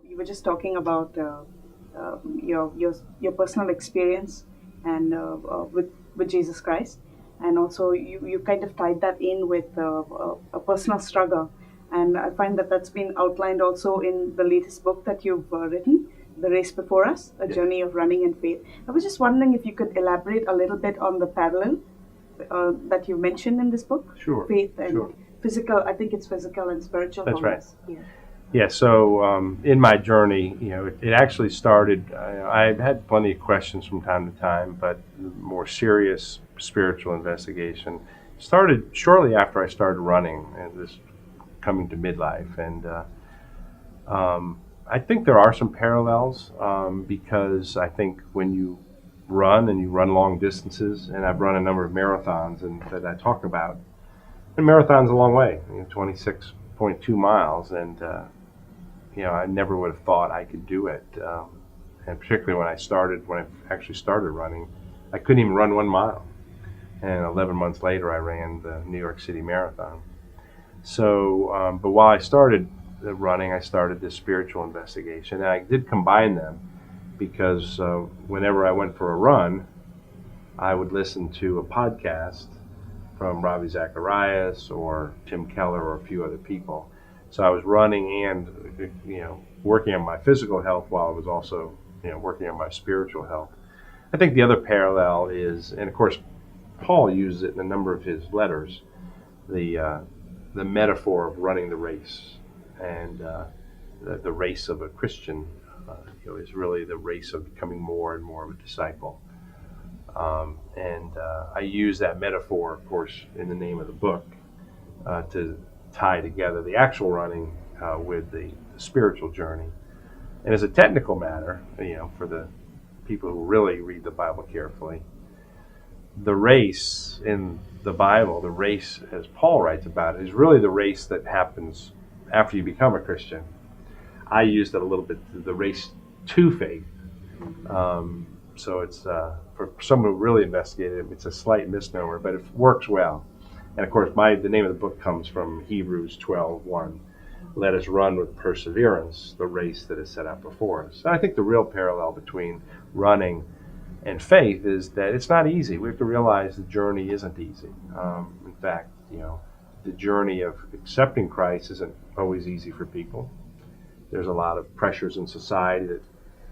you were just talking about your personal experience and with Jesus Christ, and also you kind of tied that in with a personal struggle, and I find that that's been outlined also in the latest book that you've written, The Race Before Us: A Journey of Running in Faith. I was just wondering if you could elaborate a little bit on the parallel that you mentioned in this book, Sure. faith and Sure. physical. I think it's physical and spiritual That's right. wholeness. Yeah. Yeah. So in my journey, it actually started. I had plenty of questions from time to time, but the more serious spiritual investigation started shortly after I started running and this coming to midlife. And I think there are some parallels because I think when you run and you run long distances, and I've run a number of marathons and that I talk about. And marathon's a long way, 26.2 miles, and I never would have thought I could do it. And particularly when I actually started running, I couldn't even run 1 mile. And 11 months later, I ran the New York City Marathon. So, but while I started running, I started this spiritual investigation, and I did combine them because whenever I went for a run, I would listen to a podcast from Ravi Zacharias or Tim Keller or a few other people. So I was running and working on my physical health while I was also working on my spiritual health. I think the other parallel is, and of course Paul uses it in a number of his letters, the metaphor of running the race, and the race of a Christian is really the race of becoming more and more of a disciple. And I use that metaphor, of course, in the name of the book to tie together the actual running with the spiritual journey. And as a technical matter, for the people who really read the Bible carefully, the race in the Bible, the race as Paul writes about it, is really the race that happens after you become a Christian. I used it a little bit, the race to faith. So it's for someone who really investigated it, it's a slight misnomer, but it works well. And of course, the name of the book comes from Hebrews 12:1. Let us run with perseverance the race that is set out before us. And I think the real parallel between running and faith is that it's not easy. We have to realize the journey isn't easy. In fact, the journey of accepting Christ isn't always easy for people. There's a lot of pressures in society that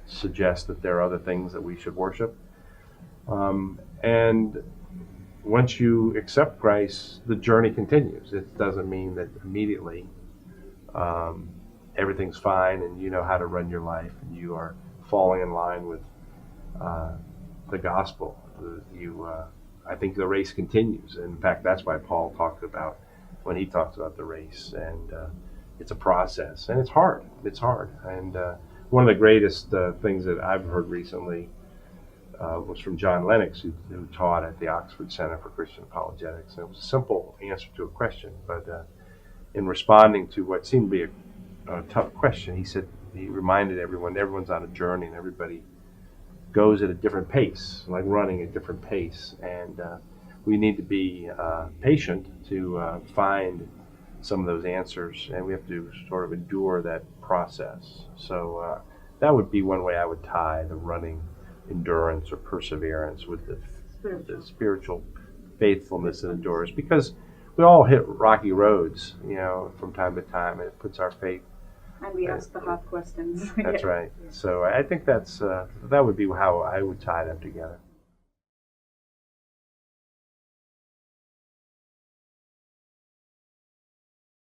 suggest that there are other things that we should worship. And once you accept Christ, the journey continues. It doesn't mean that immediately everything's fine and you know how to run your life and you are falling in line with the gospel. I think the race continues. In fact, that's why Paul talks about when he talks about the race, and it's a process, and it's hard. It's hard, and one of the greatest things that I've heard recently was from John Lennox, who taught at the Oxford Center for Christian Apologetics. And it was a simple answer to a question, but in responding to what seemed to be a tough question, he reminded everyone's on a journey, and everybody goes at a different pace, like running at a different pace, and we need to be patient to find some of those answers, and we have to sort of endure that process. So that would be one way I would tie the running endurance or perseverance with the spiritual faithfulness and endurance, because we all hit rocky roads, from time to time, and it puts our faith. And we ask the hard questions. That's right. So I think that would be how I would tie them together.